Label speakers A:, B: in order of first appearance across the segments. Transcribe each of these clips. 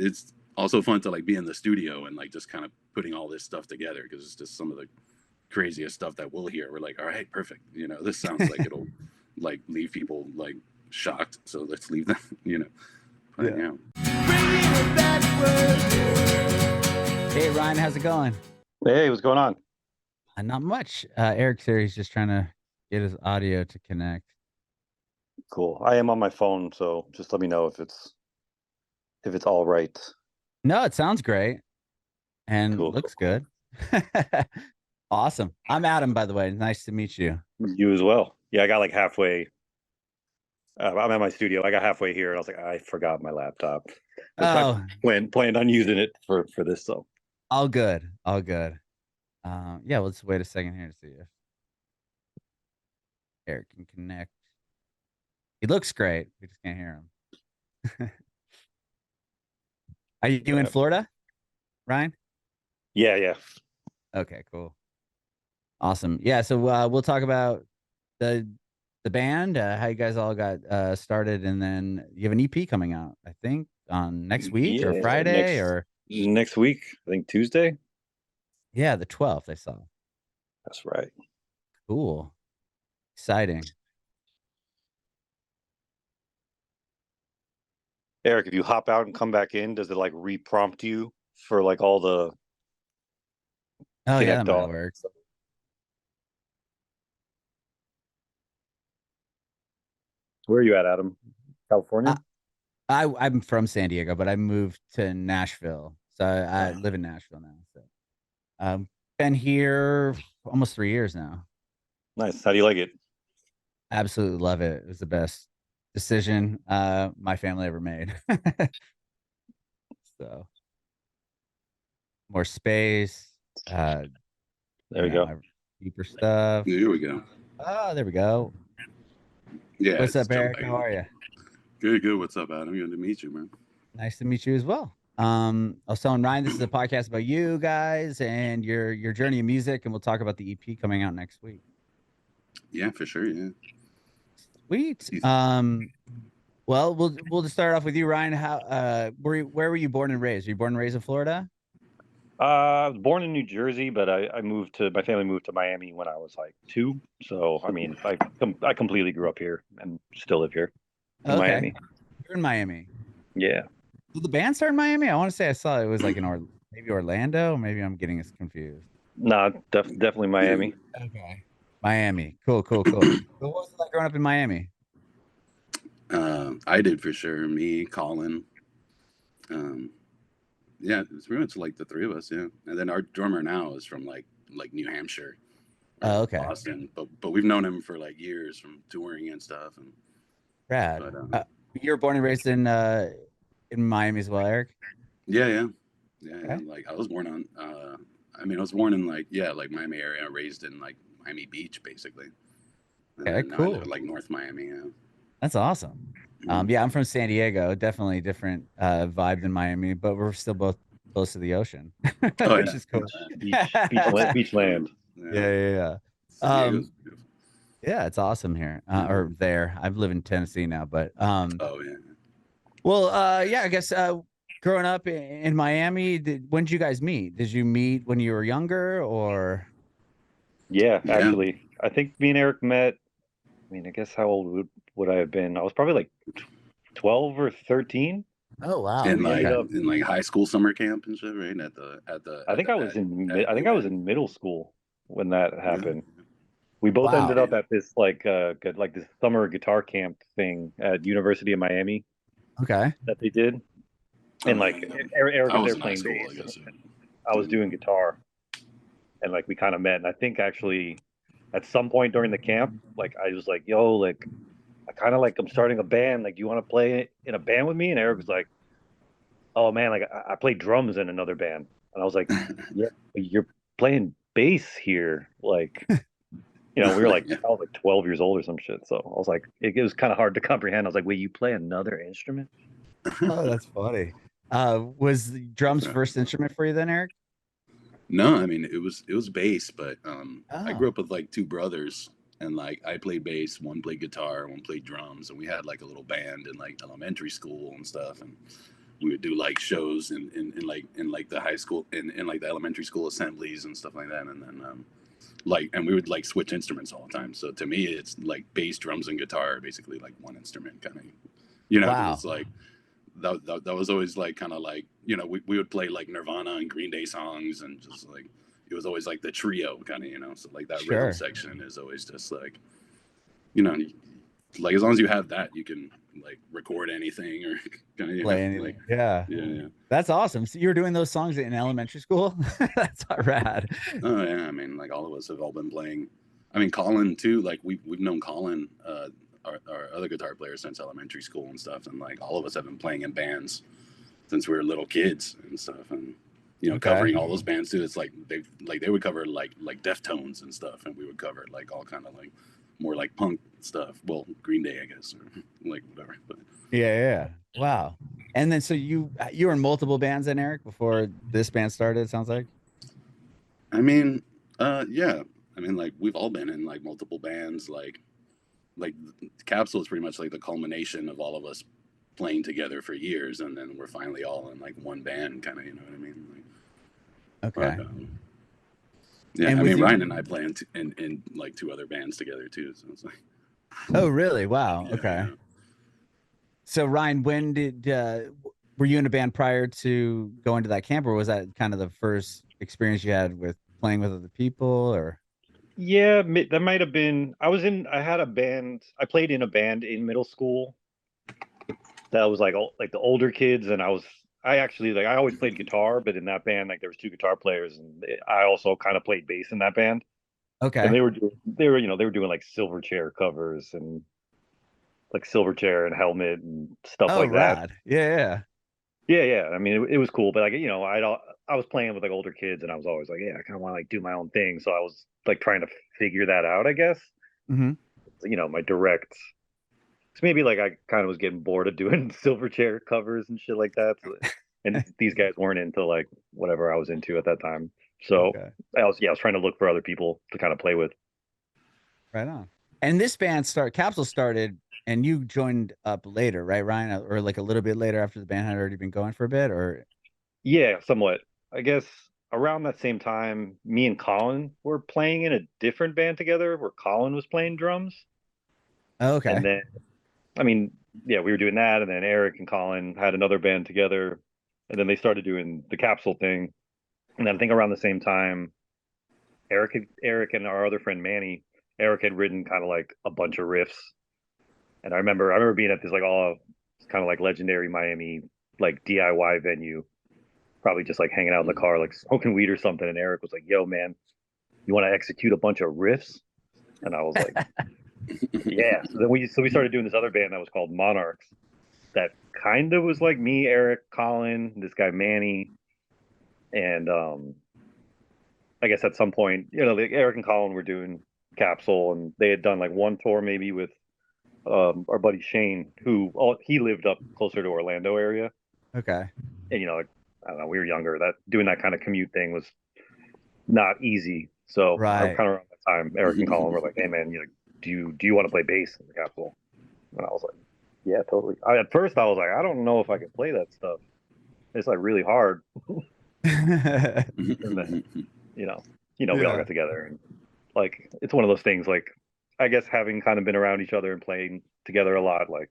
A: it's also fun to like be in the studio and like just kind of putting all this stuff together, because it's just some of the craziest stuff that we'll hear. We're like, all right, perfect. You know, this sounds like it'll like leave people like shocked. So let's leave them, you know. But,
B: Yeah.
C: Hey, Ryan, how's it going?
B: Hey, what's going on?
C: Not much. Eric's here. He's just trying to get his audio to connect.
B: Cool. I am on my phone, so just let me know if it's all right.
C: No, it sounds great and
B: Cool.
C: looks good. Awesome. I'm Adam, by the way. Nice to meet you.
B: You as well. Yeah, I got like halfway. I'm at my studio. I got halfway here, and I was like, I forgot my laptop. Which I planned on using it for this. So
C: all good. All good. Yeah, let's wait a second here to see if Eric can connect. He looks great. We just can't hear him. Are you in Florida, Ryan?
B: Yeah.
C: Okay, cool. Awesome. Yeah, so we'll talk about the band, how you guys all got started, and then you have an EP coming out, I think, on next week or Friday or
B: next week. I think Tuesday.
C: Yeah, the 12th. I saw.
B: That's right.
C: Cool. Exciting.
B: Eric, if you hop out and come back in, does it like re-prompt you for like all the?
C: Oh yeah, that might work.
B: Where are you at, Adam? California?
C: I'm from San Diego, but I moved to Nashville. So I live in Nashville now. So been here almost 3 years now.
B: Nice. How do you like it?
C: Absolutely love it. It was the best decision my family ever made. So more space.
B: There we go.
C: Deeper stuff.
A: Here we go.
C: Oh, there we go.
A: Yeah.
C: What's up, Eric? How are you?
A: Good. What's up, Adam? Good to meet you, man.
C: Nice to meet you as well. I was telling Ryan, this is a podcast about you guys and your journey in music, and we'll talk about the EP coming out next week.
A: Yeah, for sure. Yeah.
C: Sweet. Well, we'll just start off with you, Ryan. How where were you born and raised? Were you born and raised in Florida?
B: I was born in New Jersey, but my family moved to Miami when I was like 2. So I mean, I completely grew up here and still live here in Miami.
C: You're in Miami.
B: Yeah.
C: Did the band start in Miami? I want to say I saw it was like in maybe Orlando. Maybe I'm getting us confused.
B: No, definitely Miami.
C: Okay. Miami. Cool. So what was it like growing up in Miami?
A: I did for sure. Me, Colin. Yeah, it's pretty much like the three of us. Yeah, and then our drummer now is from like New Hampshire.
C: Oh, okay.
A: Boston, but we've known him for like years from touring and stuff. And
C: rad. You were born and raised in Miami as well, Eric?
A: Yeah. Like I was born on. I was born in like Miami area, raised in like Miami Beach, basically.
C: Okay, cool.
A: I live, like North Miami. Yeah.
C: That's awesome. Yeah, I'm from San Diego. Definitely different vibe than Miami, but we're still both close to the ocean, which is cool.
B: Beach land.
C: Yeah. Yeah, it's awesome here or there. I live in Tennessee now, but Well, yeah, I guess growing up in Miami, when did you guys meet? Did you meet when you were younger, or?
B: Yeah, actually, I think me and Eric met. I mean, I guess how old would I have been? I was probably like 12 or 13.
C: Oh wow!
A: In like high school summer camp and shit, right?
B: I think I was in middle school when that happened. We both ended up at this like this summer guitar camp thing at University of Miami.
C: Okay.
B: That they did, and like Eric was there playing bass. I was doing guitar, and like we kind of met. And I think actually, at some point during the camp, like I was like, "Yo, like I kind of like I'm starting a band. Like, do you want to play in a band with me?" And Eric was like, "Oh man, like I play drums in another band." And I was like, "Yeah, but you're playing bass here, like." You know, we were like, I was like 12 years old or some shit. So I was like, it was kind of hard to comprehend. I was like, wait, you play another instrument?
C: Oh, that's funny. Was drums first instrument for you then, Eric?
A: No, I mean, it was bass, but I grew up with like 2 brothers, and like I played bass, one played guitar, one played drums, and we had like a little band in like elementary school and stuff. And we would do like shows in like the high school in like the elementary school assemblies and stuff like that, and then and we would like switch instruments all the time. So to me, it's like bass, drums, and guitar, basically like one instrument kind of, you know.
C: Wow.
A: It's like that was always like kind of like, you know, we would play like Nirvana and Green Day songs, and just like it was always like the trio kind of, you know. So like that rhythm section is always just like, you know, like as long as you have that, you can like record anything or kind of
C: play anything.
A: Like,
C: yeah. That's awesome. So you were doing those songs in elementary school? That's rad.
A: Oh yeah, I mean, like all of us have all been playing. I mean, Colin too. Like we've known Colin, our other guitar player, since elementary school and stuff, and like all of us have been playing in bands since we were little kids and stuff, and you know, covering all those bands too. It's like they would cover like Deftones and stuff, and we would cover like all kind of like more like punk stuff. Well, Green Day, I guess, or like whatever. But
C: yeah. Wow. And then so you were in multiple bands then, Eric, before this band started, it sounds like?
A: I mean, yeah. I mean, like we've all been in like multiple bands. Like Capsule is pretty much like the culmination of all of us playing together for years, and then we're finally all in like one band, kind of, you know what I mean? Like,
C: okay.
A: But, yeah, and I mean, Ryan and I play in like 2 other bands together too. So it's like,
C: oh really? Wow.
A: Yeah,
C: okay.
A: Yeah.
C: So Ryan, when did were you in a band prior to going to that camp, or was that kind of the first experience you had with playing with other people? Or
B: yeah, that might have been. I had a band. I played in a band in middle school that was like the older kids, and I actually, like, I always played guitar, but in that band, like, there was 2 guitar players, and I also kind of played bass in that band.
C: okay.
B: And they were doing like Silverchair covers, and like Silverchair and Helmet and stuff like
C: rad.
B: that.
C: Yeah.
B: I mean, it was cool, but like, you know, I was playing with like older kids, and I was always like, yeah, I kind of want to like do my own thing. So I was like trying to figure that out, I guess.
C: Mm-hmm.
B: You know, my direct. So maybe like I kind of was getting bored of doing Silverchair covers and shit like that. So, and these guys weren't into like whatever I was into at that time. So I was trying to look for other people to kind of play with.
C: Right on. And this band Capsule started, and you joined up later, right, Ryan? Or like a little bit later after the band had already been going for a bit, or?
B: Yeah, somewhat. I guess around that same time, me and Colin were playing in a different band together, where Colin was playing drums.
C: Oh, okay.
B: And then, I mean, yeah, we were doing that, and then Eric and Colin had another band together, and then they started doing the Capsule thing. And then I think around the same time, Eric and our other friend Manny, Eric had written kind of like a bunch of riffs. And I remember being at this like all kind of like legendary Miami like DIY venue, probably just like hanging out in the car, like smoking weed or something. And Eric was like, "Yo, man, you want to execute a bunch of riffs?" And I was like, "Yeah." So then we started doing this other band that was called Monarchs. That kind of was like me, Eric, Colin, this guy Manny, and I guess at some point, you know, Eric and Colin were doing Capsule, and they had done like one tour maybe with our buddy Shane, who he lived up closer to Orlando area.
C: Okay.
B: And you know, like, I don't know, we were younger. That doing that kind of commute thing was not easy. So
C: right.
B: kind of around that time, Eric and Colin were like, "Hey man, you know, do you want to play bass in the Capsule?" And I was like, "Yeah, totally." At first, I was like, "I don't know if I can play that stuff. It's like really hard." And then, you know, we all got together, and like it's one of those things. Like, I guess having kind of been around each other and playing together a lot, like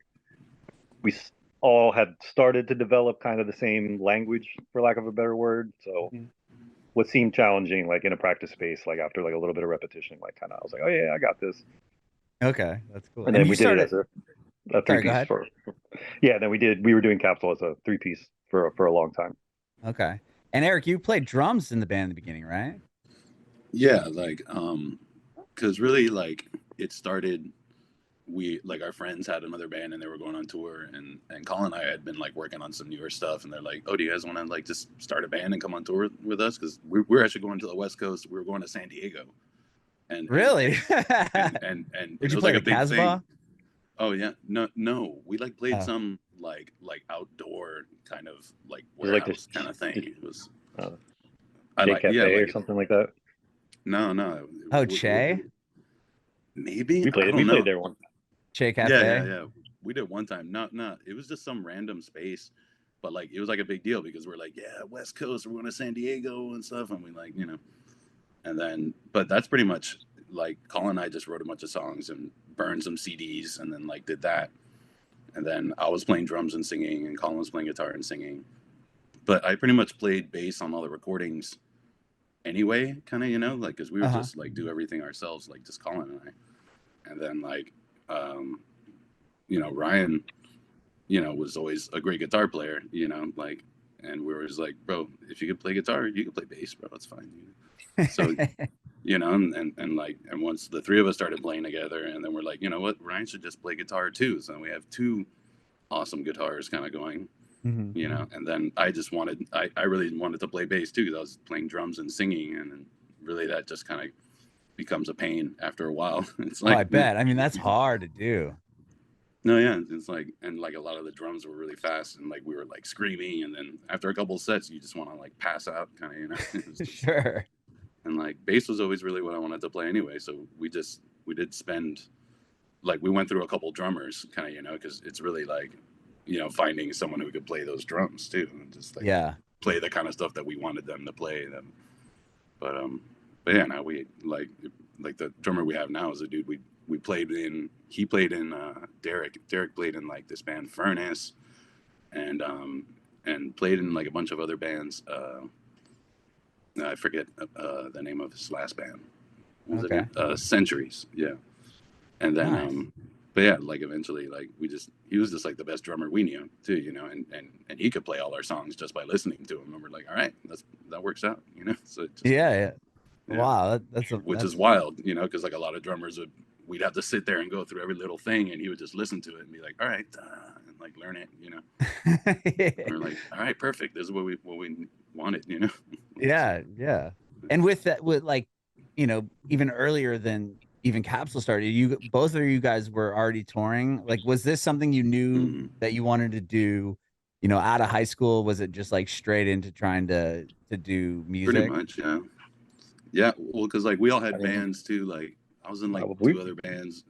B: we all had started to develop kind of the same language, for lack of a better word. So what seemed challenging, like in a practice space, like after like a little bit of repetition, like kind of I was like, "Oh yeah, I got this."
C: Okay, that's cool.
B: And then we did it as a 3-piece for then we were doing Capsule as a 3-piece for a long time.
C: Okay. And Eric, you played drums in the band in the beginning, right?
A: Yeah, like because really, like, it started, like our friends had another band and they were going on tour, and Colin and I had been like working on some newer stuff, and they're like, "Oh, do you guys want to like just start a band and come on tour with us?" Because we're actually going to the West Coast. We were going to San Diego. And
C: really?
A: And
C: did
A: it
C: you
A: was
C: play
A: like
C: the
A: a big
C: Casbah?
A: thing. Oh yeah, no, we like played some like outdoor kind of like warehouse like kind of thing. It was
B: I like Cafe or something like that.
A: No.
C: Oh, Che?
A: Maybe
B: we played there one.
C: Che Cafe.
A: Yeah. We did one time. No. It was just some random space but like it was like a big deal because we're like, yeah, West Coast, we're going to San Diego and stuff, and we like, you know, and then, but that's pretty much like Colin and I just wrote a bunch of songs and burned some CDs, and then like did that, and then I was playing drums and singing, and Colin was playing guitar and singing, but I pretty much played bass on all the recordings anyway, kind of, you know, like because we would just like do everything ourselves, like just Colin and I, and then like, you know, Ryan, you know, was always a great guitar player, you know, like, and we were just like, bro, if you could play guitar, you could play bass, bro, it's fine. You know? So, you know, and like, and once the three of us started playing together, and then we're like, you know what, Ryan should just play guitar too. So we have two awesome guitars kind of going, you know, and then I just wanted, I really wanted to play bass too, because I was playing drums and singing, and really that just kind of becomes a pain after a while. It's like,
C: I bet. I mean, that's hard to do.
A: No, yeah, it's like, and like a lot of the drums were really fast, and like we were like screaming, and then after a couple of sets, you just want to like pass out, kind of, you know. Just,
C: sure.
A: And like bass was always really what I wanted to play anyway, so we did spend, like we went through a couple drummers, kind of, you know, because it's really like, you know, finding someone who could play those drums too, and just like play the kind of stuff that we wanted them to play. Them, but yeah, now we like the drummer we have now is a dude we played in. He played in Derrick played in like this band FRENDS, and played in like a bunch of other bands. I forget the name of his last band. What was it? Centuries, yeah. And then
C: Nice.
A: but yeah, like eventually, like he was just like the best drummer we knew too, you know, and he could play all our songs just by listening to him, and we're like, all right, that works out, you know. So just,
C: yeah. Wow,
A: which is wild, you know, because like a lot of drummers we'd have to sit there and go through every little thing, and he would just listen to it and be like, all right, and like learn it, you know. And we're like, all right, perfect, this is what we wanted, you know.
C: Yeah. And with that, with like, you know, even earlier than even Capsule started, both of you guys were already touring. Like, was this something you knew that you wanted to do, you know, out of high school? Was it just like straight into trying to do music?
A: Pretty much, yeah. Well, because like we all had bands too. Like I was in like two other bands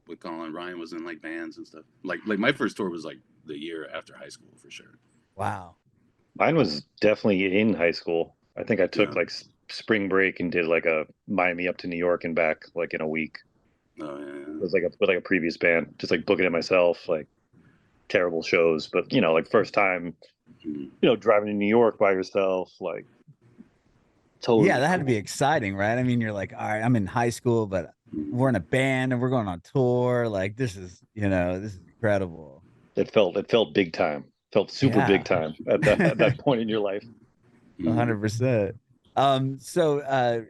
A: with Colin. Ryan was in like bands and stuff. Like my first tour was like the year after high school for sure.
C: Wow.
B: Mine was definitely in high school. I think I took like spring break and did like a Miami up to New York and back like in a week.
A: Oh yeah.
B: It was like with like a previous band, just like booking it myself, like terrible shows, but you know, like first time, you know, driving to New York by yourself, like totally.
C: Yeah, that had to be exciting, right? I mean, you're like, all right, I'm in high school, but we're in a band and we're going on tour. Like this is, you know, this is incredible.
B: It felt big time. Felt super big time at that point in your life.
C: 100%. So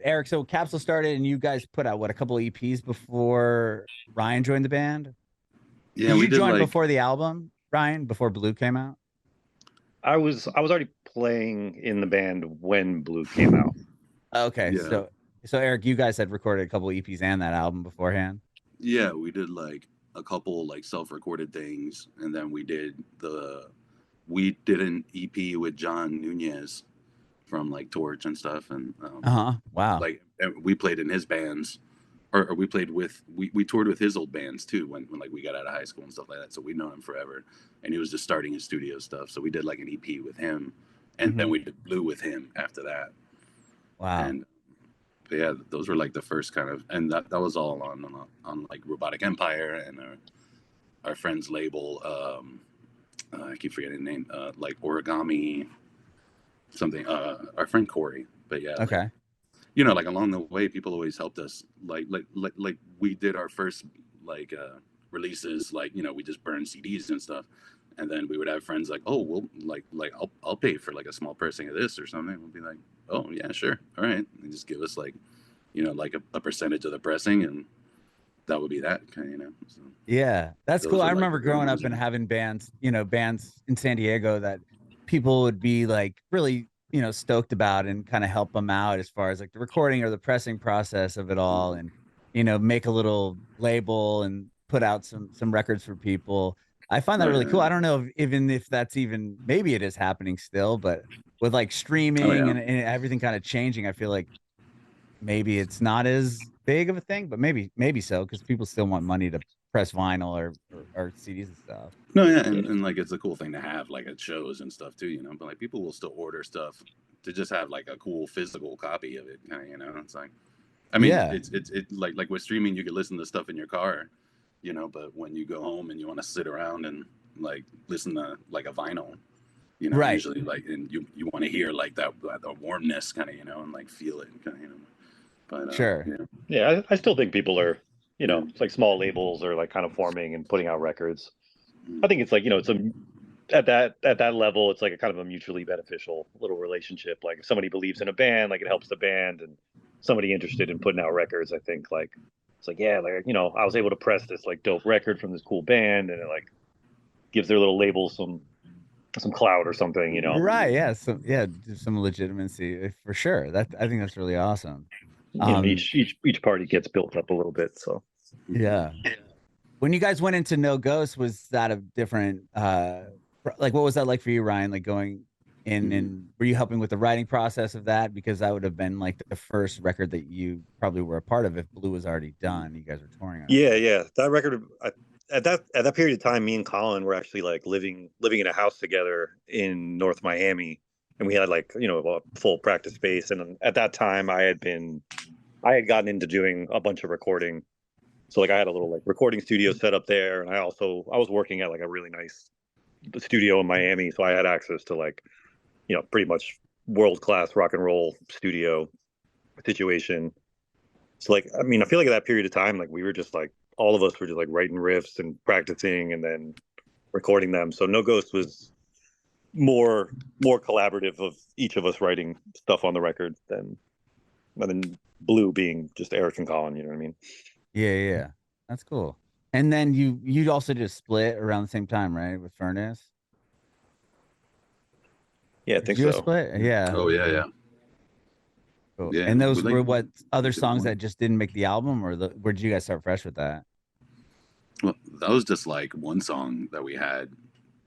C: Eric, so Capsule started and you guys put out what, a couple of EPs before Ryan joined the band?
A: Yeah,
C: you joined before the album, Ryan, before Blue came out?
B: I was already playing in the band when Blue came out.
C: Okay, so Eric, you guys had recorded a couple of EPs and that album beforehand?
A: Yeah, we did like a couple like self-recorded things, and then we did an EP with John Nunez from like Torch and stuff, and
C: wow,
A: like we played in his bands, or we played with we toured with his old bands too when like we got out of high school and stuff like that. So we'd known him forever, and he was just starting his studio stuff. So we did like an EP with him, and then we did Blue with him after that.
C: Wow.
A: And but yeah, those were like the first kind of, and that was all on like Robotic Empire and our friend's label. I keep forgetting the name, like Origami something, our friend Corey. But yeah,
C: okay,
A: like, you know, like along the way, people always helped us. Like we did our first like releases, like, you know, we just burned CDs and stuff, and then we would have friends like, oh, well, like I'll pay for like a small pressing of this or something. We'll be like, oh yeah, sure, all right, and just give us like, you know, like a percentage of the pressing, and that would be that kind of, you know. So,
C: yeah, that's cool. I remember growing up and having bands, you know, bands in San Diego that people would be like really, you know, stoked about and kind of help them out as far as like the recording or the pressing process of it all, and, you know, make a little label and put out some records for people. I find that really cool. I don't know if that's even, maybe it is happening still, but with like streaming and everything kind of changing, I feel like maybe it's not as big of a thing, but maybe so, because people still want money to press vinyl or CDs and stuff.
A: No, yeah, and like it's a cool thing to have like at shows and stuff too, you know. But like people will still order stuff to just have like a cool physical copy of it, kind of, you know. It's like, I mean,
C: Yeah.
A: it's like with streaming, you can listen to stuff in your car, you know. But when you go home and you want to sit around and like listen to like a vinyl, you know,
C: Right.
A: usually like, and you want to hear like that the warmness, kind of, you know, and like feel it, kind of, you know. But
C: Sure.
B: Yeah, I still think people are, you know, it's like small labels are like kind of forming and putting out records. I think it's like, you know, it's at that level, it's like a kind of a mutually beneficial little relationship. Like if somebody believes in a band, like it helps the band, and somebody interested in putting out records, I think like it's like, yeah, like, you know, I was able to press this like dope record from this cool band, and it like gives their little label some clout or something, you know.
C: Right. Yeah. So yeah, some legitimacy for sure. I think that's really awesome.
B: You know, each party gets built up a little bit. So
C: yeah. When you guys went into No Ghost, was that a different like what was that like for you, Ryan? Like going in and were you helping with the writing process of that? Because that would have been like the first record that you probably were a part of if Blue was already done. You guys were touring on it.
B: Yeah. That record at that period of time, me and Colin were actually like living in a house together in North Miami, and we had like, you know, a full practice space. And at that time I had gotten into doing a bunch of recording. So like I had a little like recording studio set up there, and I was working at like a really nice studio in Miami, so I had access to like, you know, pretty much world-class rock and roll studio situation. So like, I mean, I feel like at that period of time, like we were just like, all of us were just like writing riffs and practicing and then recording them. So No Ghost was more collaborative of each of us writing stuff on the record than Blue being just Eric and Colin, you know what I mean?
C: Yeah. That's cool. And then you also just split around the same time, right? With Furnace?
B: Yeah, I think
C: Did you
B: so.
C: Split? Yeah.
A: Oh yeah.
C: Cool.
A: Yeah.
C: And those
A: like,
C: were what other songs that just didn't make the album, or where did you guys start fresh with that?
A: Well, that was just like one song that we had,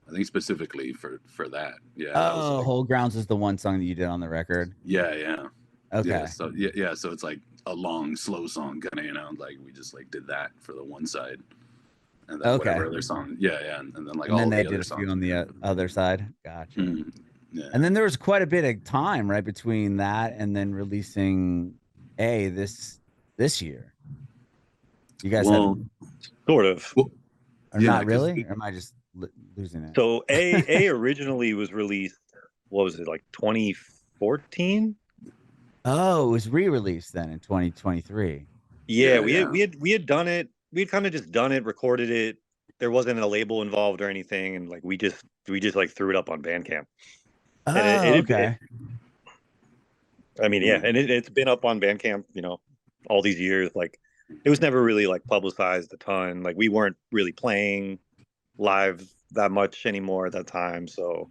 A: I think specifically for that. Yeah.
C: Oh,
A: that was like,
C: Whole Grounds is the one song that you did on the record.
A: Yeah.
C: Okay.
A: Yeah, so yeah, so it's like a long, slow song, kind of, you know, like we just like did that for the one side, and then whatever other song, yeah, and then like
C: and then
A: all
C: they
A: the
C: did
A: other
C: a
A: songs
C: few on the other side. Gotcha.
A: Yeah.
C: And then there was quite a bit of time right between that and then releasing this year. You guys had
B: sort of,
C: or not really, or am I just losing it?
B: So A originally was released, what was it, like 2014?
C: Oh, it was re-released then in 2023.
B: Yeah, we had done it. We had kind of just done it, recorded it. There wasn't a label involved or anything, and like we just like threw it up on Bandcamp.
C: Oh, okay.
B: I mean, yeah, and it's been up on Bandcamp, you know, all these years. Like, it was never really like publicized a ton. Like, we weren't really playing live that much anymore at that time. So,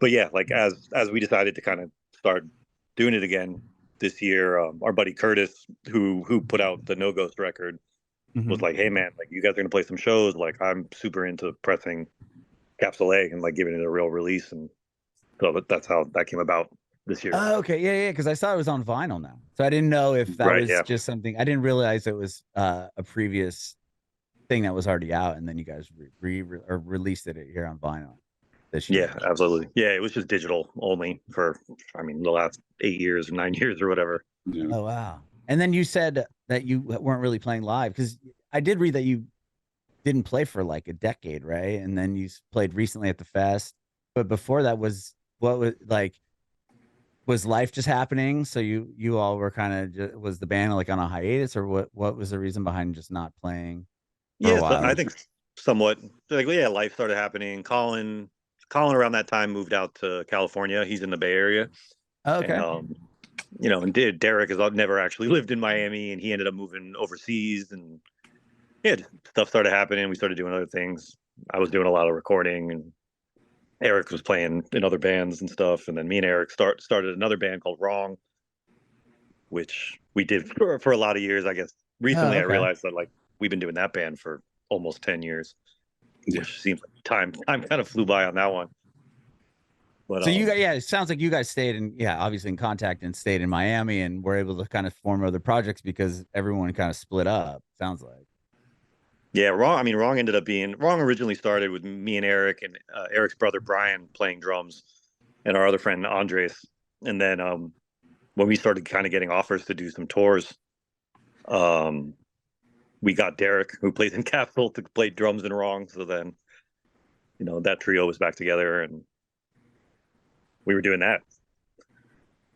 B: but yeah, like as we decided to kind of start doing it again this year, our buddy Curtis, who put out the No Ghost record, was like, "Hey man, like you guys are gonna play some shows. Like I'm super into pressing Capsule and like giving it a real release." And so that's how that came about this year.
C: Oh, okay, yeah, because I saw it was on vinyl now, so I didn't know if that was just something. I didn't realize it was a previous thing that was already out, and then you guys released it here on vinyl this year.
B: Yeah, absolutely. Yeah, it was just digital only for, I mean, the last 8 years, 9 years, or whatever.
A: Yeah.
C: Oh wow! And then you said that you weren't really playing live, because I did read that you didn't play for like a decade, right? And then you played recently at the fest, but before that was was life just happening? So you all were kind of, was the band like on a hiatus, or what was the reason behind just not playing for a while?
B: I think somewhat like, yeah, life started happening. Colin around that time moved out to California. He's in the Bay Area.
C: Okay.
B: And, you know, and Derrick has never actually lived in Miami, and he ended up moving overseas, and yeah, stuff started happening. We started doing other things. I was doing a lot of recording, and Eric was playing in other bands and stuff. And then me and Eric started another band called Wrong, which we did for a lot of years. I guess recently I realized that like we've been doing that band for almost 10 years, which seems like time kind of flew by on that one. But,
C: so you guys, it sounds like you guys stayed obviously in contact and stayed in Miami, and were able to kind of form other projects because everyone kind of split up. Sounds like.
B: Yeah, Wrong. I mean, Wrong ended up being Wrong originally started with me and Eric and Eric's brother Brian playing drums, and our other friend Andres. And then when we started kind of getting offers to do some tours, we got Derrick, who plays in Capsule, to play drums in Wrong. So then, that trio was back together, and we were doing that.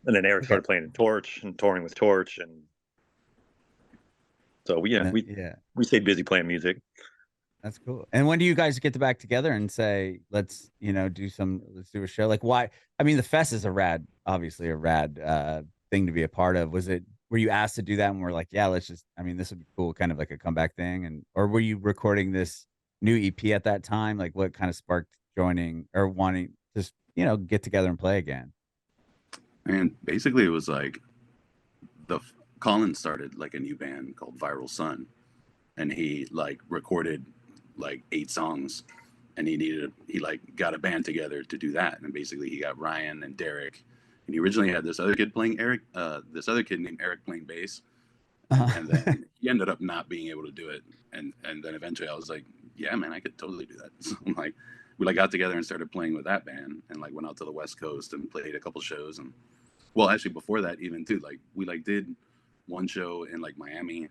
B: And then Eric started playing in Torch and touring with Torch, and so we stayed busy playing music.
C: That's cool. And when do you guys get back together and say, let's do a show? Like, why? I mean, the fest is obviously a rad thing to be a part of. Were you asked to do that and we're like, yeah, let's just, I mean, this would be cool, kind of like a comeback thing? Or were you recording this new EP at that time? Like, what kind of sparked joining or wanting to just, get together and play again?
A: And basically it was like Colin started like a new band called Viral Sun, and he like recorded like 8 songs, and he like got a band together to do that. And basically he got Ryan and Derrick, and he originally had this other kid named Eric playing bass. And then he ended up not being able to do it. And then eventually I was like, yeah, man, I could totally do that. So like, we like got together and started playing with that band, and like went out to the West Coast and played a couple shows. And well, actually before that even too, like we like did one show in like Miami,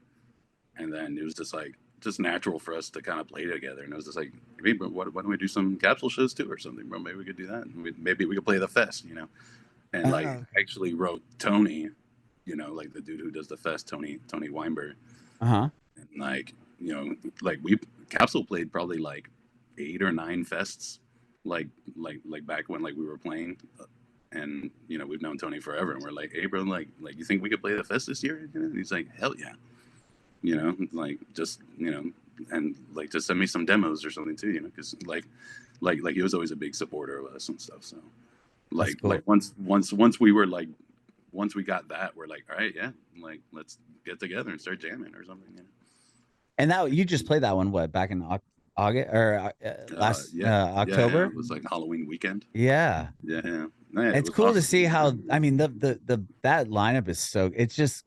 A: and then it was just natural for us to kind of play together. And it was just like, hey, bro, why don't we do some Capsule shows too or something, bro? Maybe we could do that. And maybe we could play the fest, And like actually wrote Tony, like the dude who does the fest, Tony Weinberg. And like, like Capsule played probably like 8 or 9 fests, like back when like we were playing. And we've known Tony forever, and we're like, hey bro, like you think we could play the fest this year? And he's like, hell yeah. Like just and like just send me some demos or something too, because like he was always a big supporter of us and stuff. So like cool. Like once we were like, once we got that, we're like, all right, yeah, like let's get together and start jamming or something.
C: And that you just played that one back in August or last October?
A: Yeah, it was like Halloween weekend.
C: Yeah. It's cool to see how, I mean, that lineup is so, it's just,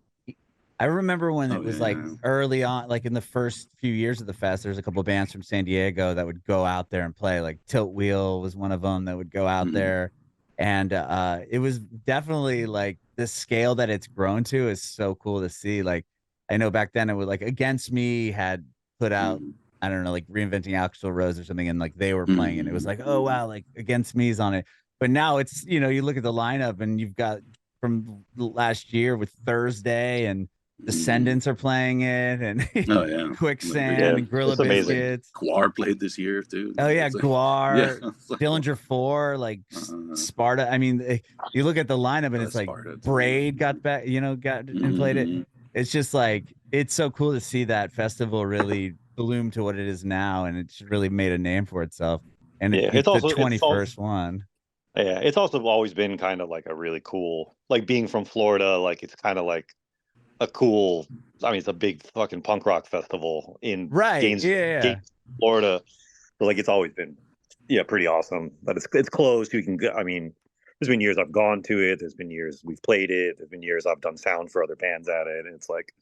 C: I remember when it was like early on, like in the first few years of the fest, there's a couple of bands from San Diego that would go out there and play. Like Tilt Wheel was one of them that would go out there. And it was definitely like the scale that it's grown to is so cool to see. Like, I know back then it was like Against Me had put out, I don't know, like Reinventing Axl Rose or something, and like they were playing, and it was like, oh wow, like Against Me's on it. But now it's, you look at the lineup and you've got from last year with Thursday and Descendants are playing it, and Quicksand and Gorilla Biscuits.
A: Guar played this year too.
C: Oh yeah, Guar, Dillinger 4, like Sparta. I mean, you look at the lineup and it's like Sparta, Braid got back, got and played it. It's just like, it's so cool to see that festival really bloom to what it is now, and it's really made a name for itself. And it's also the 21st one.
B: Yeah, it's also always been kind of like a really cool, like being from Florida, like it's kind of like a cool, I mean, it's a big fucking punk rock festival in Gainesville, Florida. So like it's always been pretty awesome. But it's closed. You can go, I mean, there's been years I've gone to it, there's been years we've played it, there's been years I've done sound for other bands at it, and it's like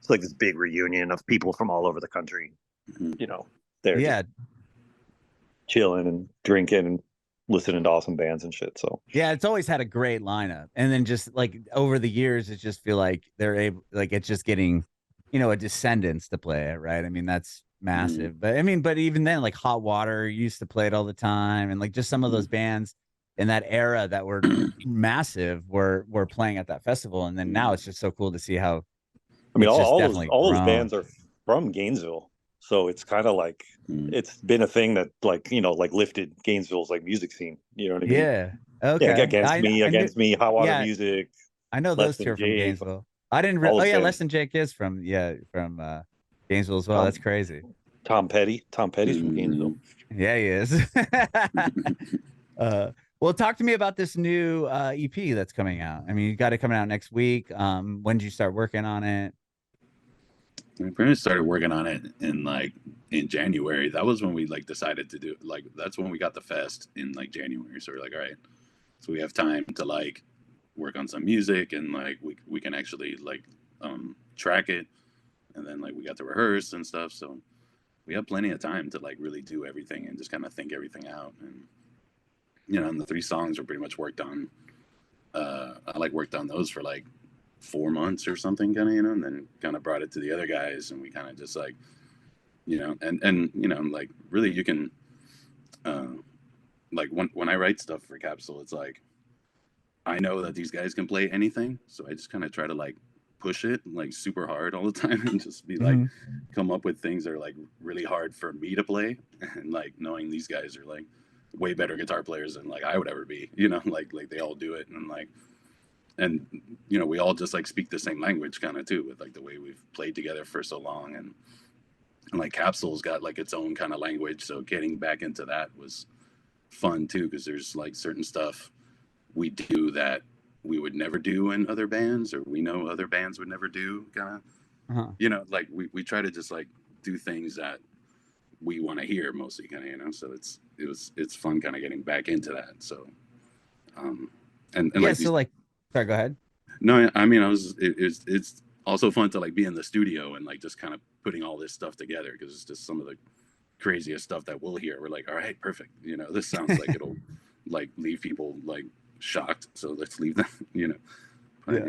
B: this big reunion of people from all over the country. They're just chilling and drinking and listening to awesome bands and shit. So
C: it's always had a great lineup, and then just like over the years, it just feel like they're able, like it's just getting, a Descendants to play it, right? I mean, that's massive. But I mean, but even then, like Hot Water used to play it all the time, and like just some of those bands in that era that were massive were playing at that festival. And then now it's just so cool to see how,
B: I mean, all those bands are from Gainesville. So it's kind of like, it's been a thing that like, like lifted Gainesville's like music scene. You know what I mean?
C: Yeah. Okay.
B: Yeah, Against Me, Hot Water Music.
C: I know those two are from Gainesville. I didn't Less Than Jake is from Gainesville as well. That's crazy.
B: Tom Petty's from Gainesville.
C: Yeah, he is. Well, talk to me about this new EP that's coming out. I mean, you got it coming out next week. When did you start working on it?
A: We pretty much started working on it in January. That was when we like decided to do, like, that's when we got the fest in like January. So we're like, all right, so we have time to like work on some music, and like we can actually like track it, and then like we got to rehearse and stuff. So we have plenty of time to like really do everything and just kind of think everything out. And you know, and the 3 songs were pretty much worked on. I like worked on those for like 4 months or something, kind of, you know, and then kind of brought it to the other guys, and we kind of just like, you know, and you know, like really you can, like when I write stuff for Capsule, it's like I know that these guys can play anything, so I just kind of try to like push it like super hard all the time and just be like come up with things that are like really hard for me to play, and like knowing these guys are like way better guitar players than like I would ever be, you know, like they all do it, and like, and you know, we all just like speak the same language kind of too, with like the way we've played together for so long. And like Capsule's got like its own kind of language, so getting back into that was fun too, because there's like certain stuff we do that we would never do in other bands, or we know other bands would never do, kind of, you know, like we try to just like do things that we want to hear mostly, kind of, you know. So it's fun kind of getting back into that. So and
C: yeah, like, so like, sorry, go ahead.
A: No, I mean, it's also fun to like be in the studio and like just kind of putting all this stuff together, because it's just some of the craziest stuff that we'll hear. We're like, all right, perfect, you know, this sounds like it'll like leave people like shocked, so let's leave them, you know. But,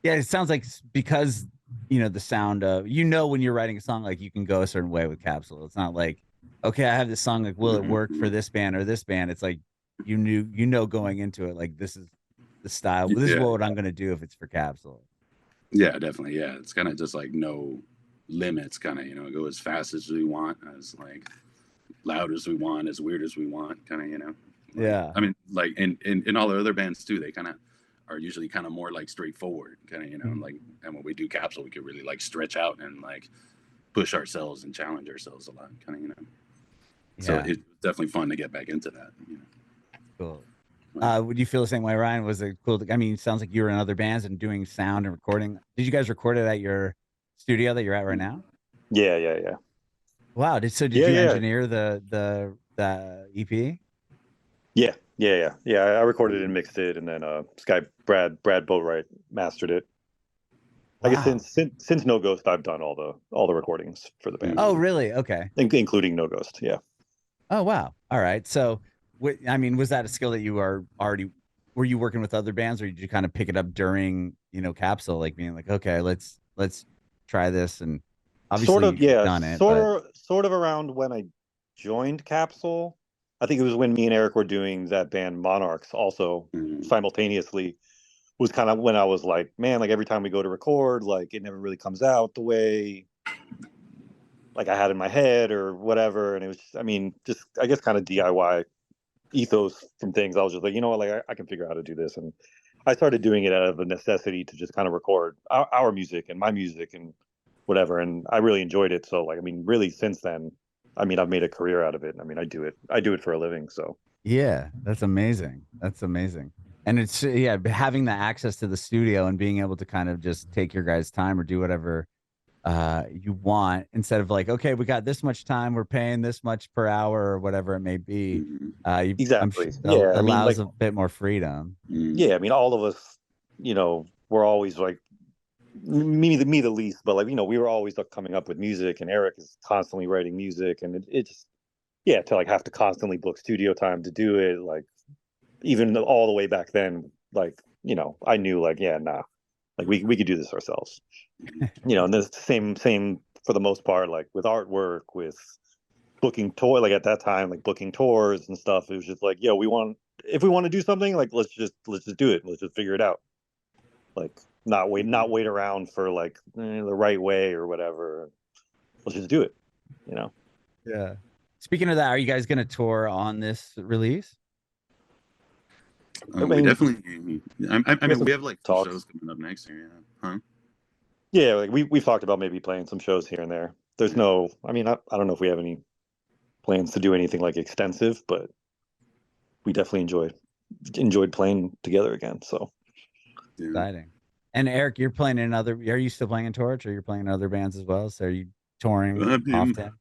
C: yeah, it sounds like, because you know the sound of, you know, when you're writing a song, like you can go a certain way with Capsule. It's not like, okay, I have this song, like will it work for this band or this band? It's like you know going into it, like this is the style, this is what I'm going to do if it's for Capsule.
A: Yeah, definitely. Yeah, it's kind of just like no limits, kind of, you know, go as fast as we want, as like loud as we want, as weird as we want, kind of, you know. Like,
C: yeah,
A: I mean, like in all the other bands too, they kind of are usually kind of more like straightforward, kind of, you know, like, and when we do Capsule, we could really like stretch out and like push ourselves and challenge ourselves a lot, kind of, you know. So it's definitely fun to get back into that, you know.
C: Cool. Would you feel the same way, Ryan? Was it cool? I mean, it sounds like you were in other bands and doing sound and recording. Did you guys record it at your studio that you're at right now?
B: Yeah.
C: Wow. Did you engineer the EP?
B: Yeah. I recorded it and mixed it, and then this guy Brad Boatwright mastered it. Wow. I guess since No Ghost, I've done all the recordings for the band.
C: Oh, really? Okay.
B: Including No Ghost, yeah.
C: Oh, wow. All right. So, I mean, was that a skill that you were you working with other bands, or did you kind of pick it up during, you know, Capsule, like being like, okay, let's try this? And obviously
B: sort of, yeah,
C: done it,
B: sort of around when I joined Capsule. I think it was when me and Eric were doing that band Monarchs also simultaneously. Was kind of when I was like, man, like every time we go to record, like it never really comes out the way like I had in my head or whatever. And it was just, I mean, just I guess kind of DIY ethos from things. I was just like, you know what, like I can figure out how to do this. And I started doing it out of a necessity to just kind of record our music and my music and whatever. And I really enjoyed it. So like, I mean, really since then, I mean, I've made a career out of it. I mean, I do it for a living. So
C: yeah, that's amazing. And it's, having the access to the studio and being able to kind of just take your guys' time or do whatever you want, instead of like, okay, we got this much time, we're paying this much per hour or whatever it may be.
B: Exactly.
C: Allows, I mean, like, a bit more freedom.
B: Yeah, I mean, all of us, you know, we're always like me the least, but like, you know, we were always coming up with music, and Eric is constantly writing music, and it just to like have to constantly book studio time to do it, like even all the way back then, like, you know, I knew like, like we could do this ourselves. You know, and the same for the most part, like with artwork, with booking tour, like at that time, like booking tours and stuff. It was just like, if we want to do something, like let's just do it. Let's just figure it out. Like not wait around for like the right way or whatever. Let's just do it, you know?
C: Yeah. Speaking of that, are you guys going to tour on this release?
A: We definitely. I mean, we have like shows coming up next year.
B: Yeah, like we've talked about maybe playing some shows here and there. There's no, I mean, I don't know if we have any plans to do anything like extensive, but we definitely enjoyed playing together again. So
C: exciting. And Eric, you're playing in other. Are you still playing in Torch, or you're playing in other bands as well? So are you touring often?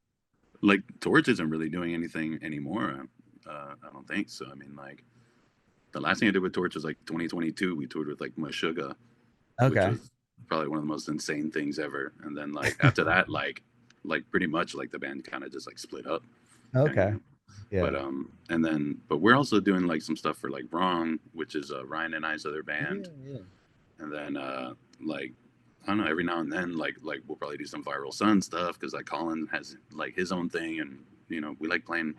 A: Like Torch isn't really doing anything anymore. I don't think so. I mean, like the last thing I did with Torch was like 2022. We toured with like Meshuggah, which was probably one of the most insane things ever. And then like after that, like like pretty much like the band kind of just like split up.
C: Okay. Yeah.
A: But we're also doing like some stuff for like Wrong, which is Ryan and I's other band.
C: Yeah.
A: And then like I don't know, every now and then like we'll probably do some Viral Sun stuff because like Colin has like his own thing, and you know we like playing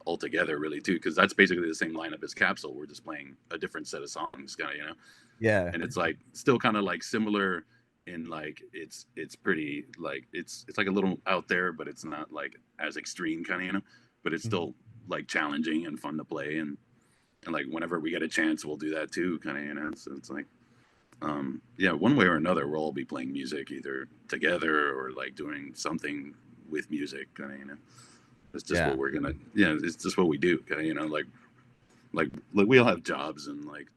A: all together really too, because that's basically the same lineup as Capsule. We're just playing a different set of songs, kind of, you know.
C: Yeah.
A: And it's like still kind of like similar in like it's pretty like it's like a little out there, but it's not like as extreme, kind of, you know. But it's still like challenging and fun to play, and like whenever we get a chance we'll do that too, kind of, you know. So it's like yeah, one way or another we'll all be playing music either together or like doing something with music, kind of, you know. It's just what we're gonna, it's just what we do, kind of, you know. Like we all have jobs and like,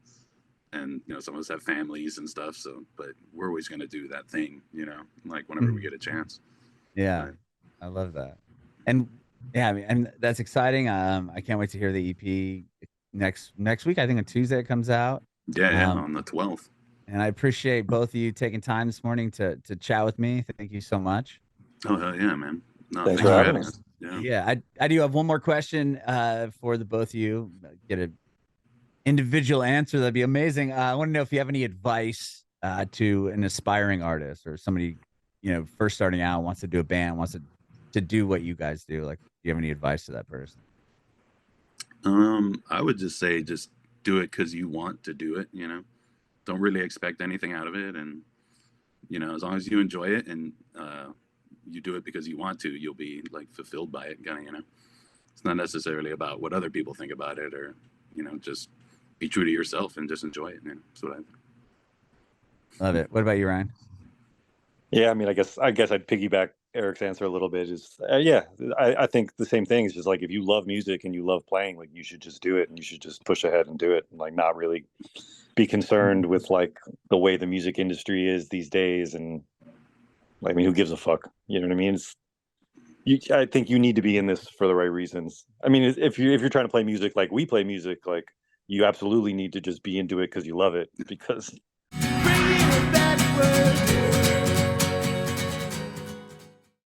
A: and you know, some of us have families and stuff, so but we're always gonna do that thing, you know, like whenever we get a chance.
C: Yeah, I love that. And yeah, I mean, and that's exciting. I can't wait to hear the EP next week. I think on Tuesday it comes out.
A: Yeah, on the 12th.
C: And I appreciate both of you taking time this morning to chat with me. Thank you so much.
A: Oh hell yeah, man. No,
B: thanks for having us.
C: Yeah, I do have one more question for the both of you. Get an individual answer, that'd be amazing. I want to know if you have any advice to an aspiring artist or somebody, you know, first starting out, wants to do a band, wants to do what you guys do. Like, do you have any advice to that person?
A: I would just say just do it because you want to do it, you know. Don't really expect anything out of it, and you know, as long as you enjoy it and you do it because you want to, you'll be like fulfilled by it, kind of, you know. It's not necessarily about what other people think about it, or you know, just be true to yourself and just enjoy it, man. That's what I think.
C: Love it. What about you, Ryan?
B: Yeah, I mean, I guess I'd piggyback Eric's answer a little bit. Is I think the same thing. Is just like if you love music and you love playing, like you should just do it, and you should just push ahead and do it, and like not really be concerned with like the way the music industry is these days. And like, I mean, who gives a fuck? You know what I mean? I think you need to be in this for the right reasons. I mean, if you're trying to play music like we play music, like you absolutely need to just be into it because you love it. Because